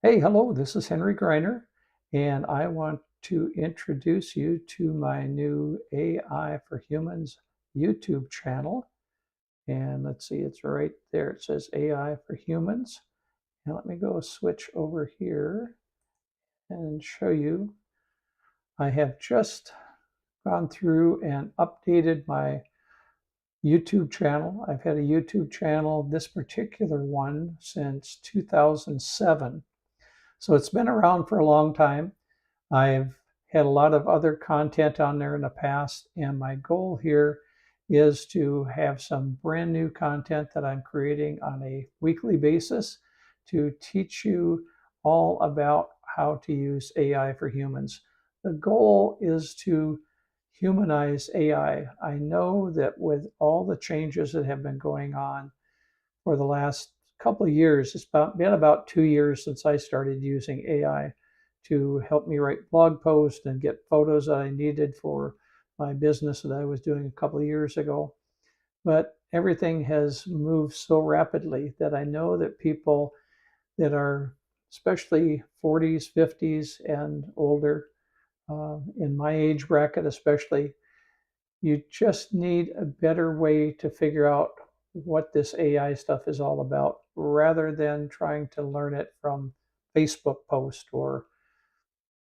Hey, hello, this is Henry Greiner, and I want to introduce you to my new AI for Humans YouTube channel. And let's see, it's right there. It says AI for Humans. And let me go switch over here and show you. I have just gone through and updated my YouTube channel. I've had a YouTube channel, this particular one, since 2007. So it's been around for a long time. I've had a lot of other content on there in the past, and my goal here is to have some brand new content that I'm creating on a weekly basis to teach you all about how to use AI for humans. The goal is to humanize AI. I know that with all the changes that have been going on for the last couple of years, been about 2 years since I started using AI to help me write blog posts and get photos that I needed for my business that I was doing a couple of years ago. But everything has moved so rapidly that I know that people that are especially 40s, 50s, and older, in my age bracket especially, you just need a better way to figure out what this AI stuff is all about rather than trying to learn it from Facebook post, or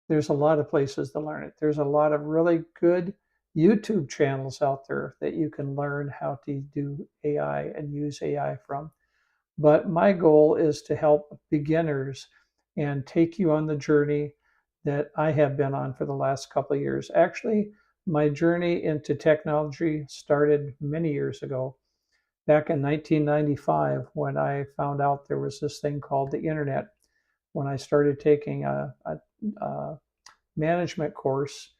there's a lot of places to learn it. There's a lot of really good YouTube channels out there that you can learn how to do AI and use AI from. But my goal is to help beginners and take you on the journey that I have been on for the last couple of years. Actually, my journey into technology started many years ago, back in 1995, when I found out there was this thing called the internet. When I started taking a management course,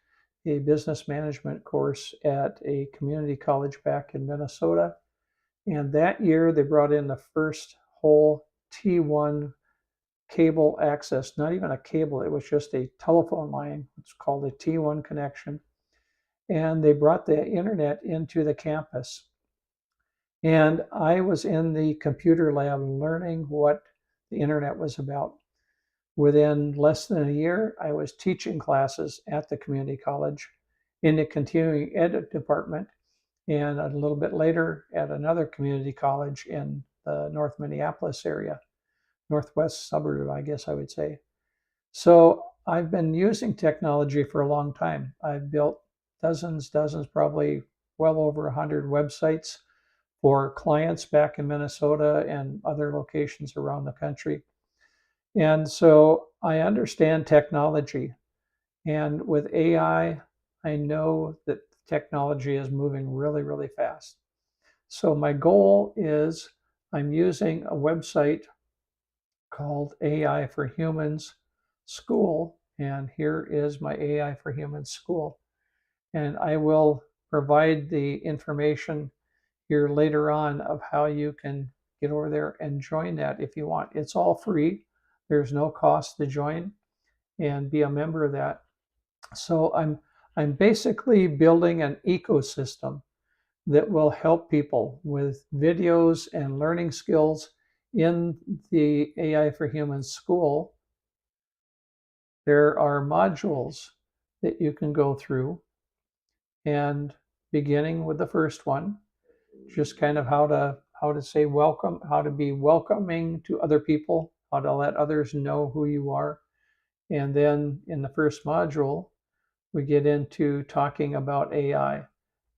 a business management course at a community college back in Minnesota. And that year, they brought in the first whole T1 cable access, not even a cable, it was just a telephone line. It's called a T1 connection. And they brought the internet into the campus. And I was in the computer lab learning what the internet was about. Within less than a year, I was teaching classes at the community college in the continuing ed department, and a little bit later at another community college in the North Minneapolis area, northwest suburb, I guess I would say. So I've been using technology for a long time. I've built dozens, probably well over 100 websites for clients back in Minnesota and other locations around the country. And so I understand technology. And with AI, I know that technology is moving really fast. So my goal is I'm using a website called AI for Humans School. And here is my AI for Humans School. And I will provide the information here later on of how you can get over there and join that if you want. It's all free. There's no cost to join and be a member of that. So I'm basically building an ecosystem that will help people with videos and learning skills in the AI for Humans school. There are modules that you can go through, and beginning with the first one, just kind of how to say welcome, how to be welcoming to other people, how to let others know who you are. And then in the first module, we get into talking about AI.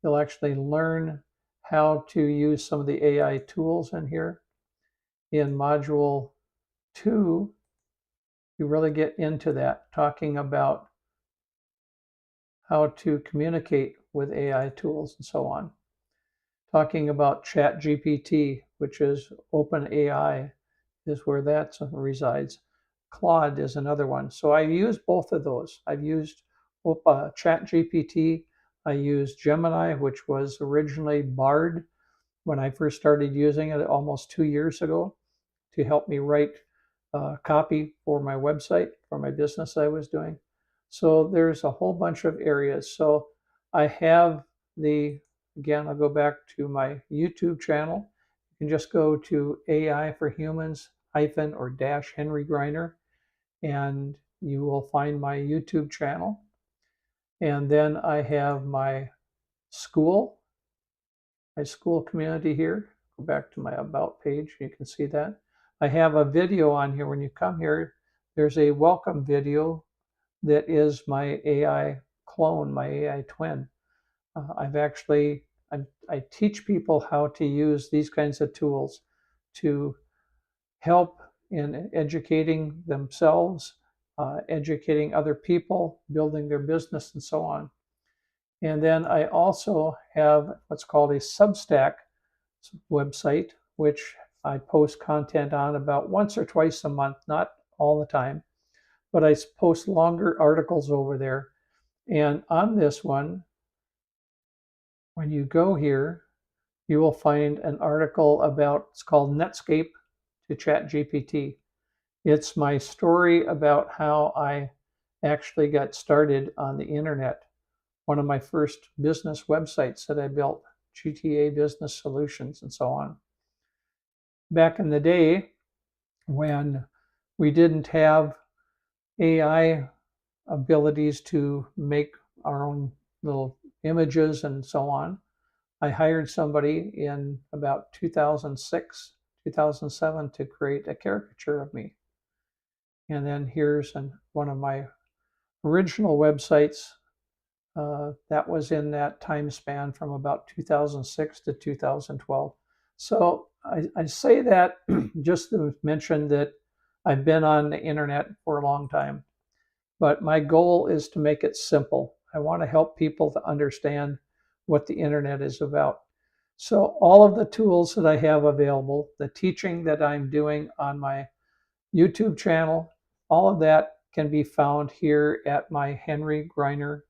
You'll actually learn how to use some of the AI tools in here. In module 2, you really get into that, talking about how to communicate with AI tools and so on. Talking about ChatGPT, which is OpenAI, is where that resides. Claude is another one. So I use both of those. I've used ChatGPT. I used Gemini, which was originally Bard when I first started using it almost 2 years ago to help me write copy for my website, for my business I was doing. So there's a whole bunch of areas. So I have again, I'll go back to my YouTube channel. You can just go to AI for Humans hyphen or dash Henry Greiner, and you will find my YouTube channel. And then I have my school community here. Go back to my About page, you can see that. I have a video on here. When you come here, there's a welcome video that is my AI clone, my AI twin. I teach people how to use these kinds of tools to help in educating themselves, educating other people, building their business, and so on. And then I also have what's called a Substack website, which I post content on about once or twice a month, not all the time, but I post longer articles over there. And on this one, when you go here, you will find an article about, it's called Netscape to ChatGPT. It's my story about how I actually got started on the internet. One of my first business websites that I built, GTA Business Solutions, and so on. Back in the day, when we didn't have AI abilities to make our own little images and so on, I hired somebody in about 2006, 2007 to create a caricature of me. And then here's one of my original websites that was in that time span from about 2006 to 2012. So I say that just to mention that I've been on the internet for a long time, but my goal is to make it simple. I want to help people to understand what the internet is about. So all of the tools that I have available, the teaching that I'm doing on my YouTube channel, all of that can be found here at my Henry Greiner.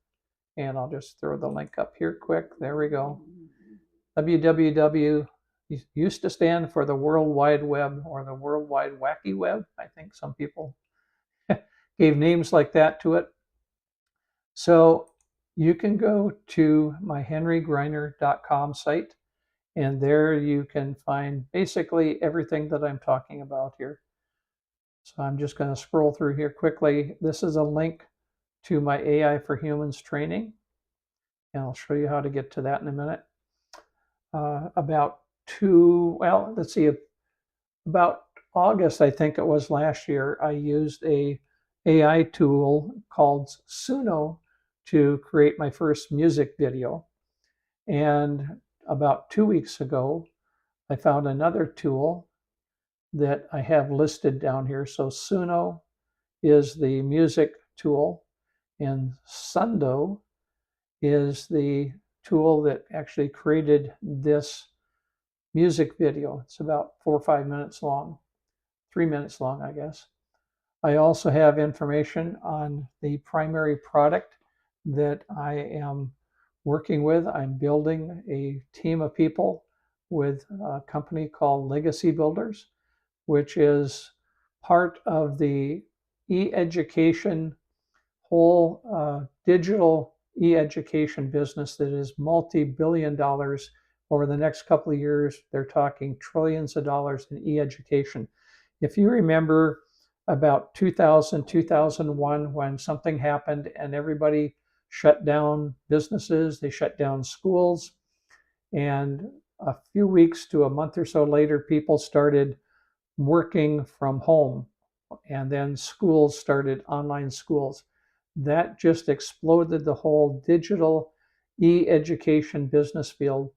And I'll just throw the link up here quick. There we go. www used to stand for the World Wide Web or the World Wide Wacky Web. I think some people gave names like that to it. So you can go to my henrygreiner.com site, and there you can find basically everything that I'm talking about here. So I'm just going to scroll through here quickly. This is a link to my AI for Humans training, and I'll show you how to get to that in a minute. About August, I think it was last year, I used a AI tool called Suno to create my first music video. And about 2 weeks ago, I found another tool that I have listed down here. So Suno is the music tool, and Sundo is the tool that actually created this music video. It's about 4 or 5 minutes long, 3 minutes long, I guess. I also have information on the primary product that I am working with. I'm building a team of people with a company called Legacy Builders, which is part of the e-education, whole digital e-education business that is multi-billion dollars over the next couple of years. They're talking trillions of dollars in e-education. If you remember about 2000, 2001, when something happened and everybody shut down businesses, they shut down schools, and a few weeks to a month or so later, people started working from home, and then schools started online schools. That just exploded the whole digital e-education business field.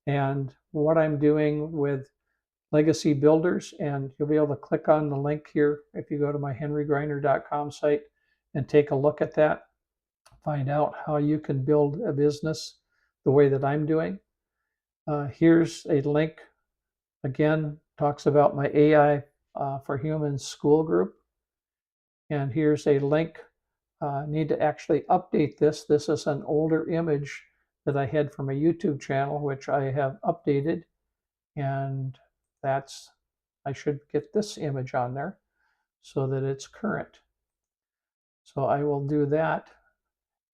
And what I'm doing with Legacy Builders, and you'll be able to click on the link here if you go to my henrygreiner.com site and take a look at that, find out how you can build a business the way that I'm doing. Here's a link, again, talks about my AI for Humans school group. And here's a link. Need to actually update this. This is an older image that I had from a YouTube channel, which I have updated. And I should get this image on there so that it's current. So I will do that.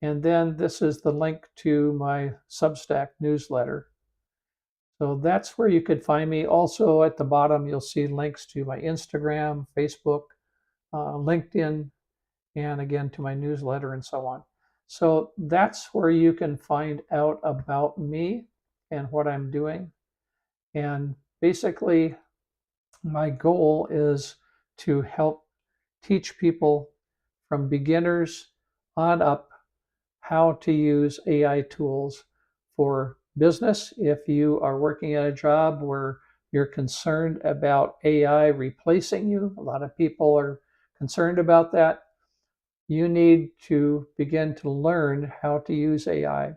And then this is the link to my Substack newsletter. So that's where you could find me. Also at the bottom, you'll see links to my Instagram, Facebook, LinkedIn, and again to my newsletter and so on. So that's where you can find out about me and what I'm doing. And basically, my goal is to help teach people from beginners on up how to use AI tools for business. If you are working at a job where you're concerned about AI replacing you, a lot of people are concerned about that. You need to begin to learn how to use AI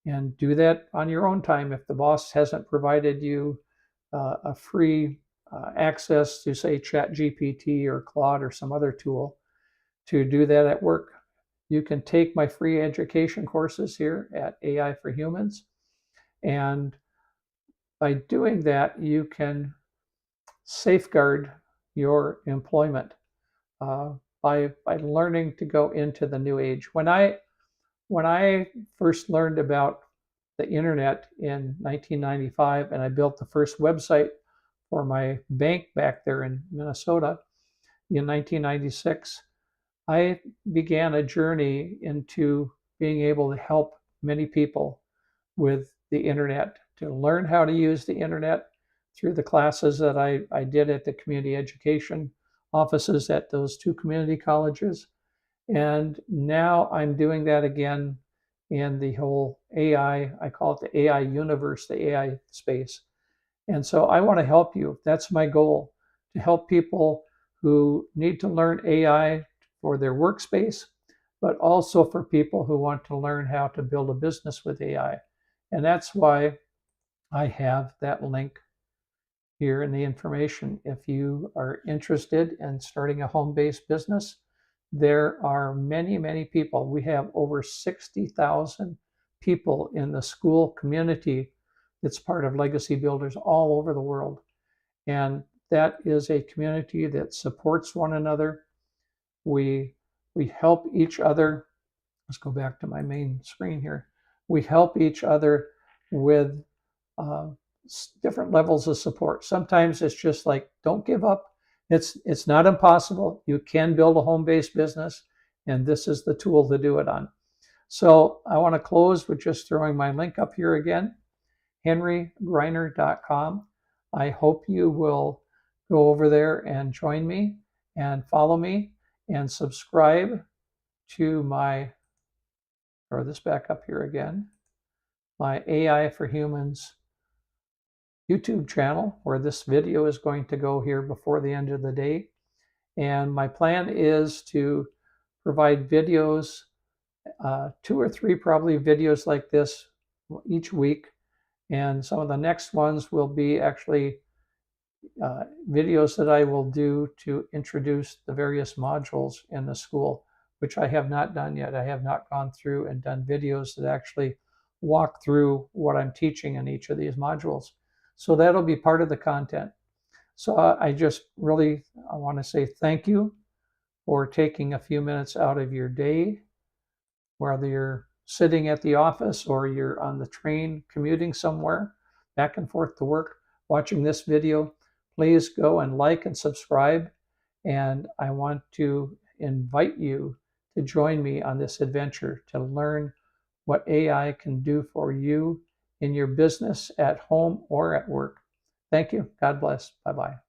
and do that on your own time. If the boss hasn't provided you a free access to, say, ChatGPT or Claude or some other tool to do that at work, you can take my free education courses here at AI for Humans. And by doing that, you can safeguard your employment by learning to go into the new age. When I first learned about the internet in 1995, and I built the first website for my bank back there in Minnesota in 1996, I began a journey into being able to help many people with the internet, to learn how to use the internet through the classes that I did at the community education offices at those two community colleges. And now I'm doing that again in the whole AI, I call it the AI universe, the AI space. And so I want to help you. That's my goal, to help people who need to learn AI for their workspace, but also for people who want to learn how to build a business with AI. And that's why I have that link here in the information. If you are interested in starting a home-based business, there are many, many people. We have over 60,000 people in the school community that's part of Legacy Builders all over the world. And that is a community that supports one another. We help each other. Let's go back to my main screen here. We help each other with uh, different levels of support. Sometimes it's just like, don't give up. It's not impossible. You can build a home-based business, and this is the tool to do it on. So I want to close with just throwing my link up here again, henrygreiner.com. I hope you will go over there and join me and follow me and subscribe to my, throw this back up here again, my AI for Humans YouTube channel, where this video is going to go here before the end of the day. And my plan is to provide videos, 2 or 3 probably videos like this each week. And some of the next ones will be actually videos that I will do to introduce the various modules in the school, which I have not done yet. I have not gone through and done videos that actually walk through what I'm teaching in each of these modules. So that'll be part of the content. So I just really, I want to say thank you for taking a few minutes out of your day, whether you're sitting at the office or you're on the train commuting somewhere back and forth to work, watching this video. Please go and like and subscribe. And I want to invite you to join me on this adventure to learn what AI can do for you in your business, at home, or at work. Thank you. God bless. Bye-bye.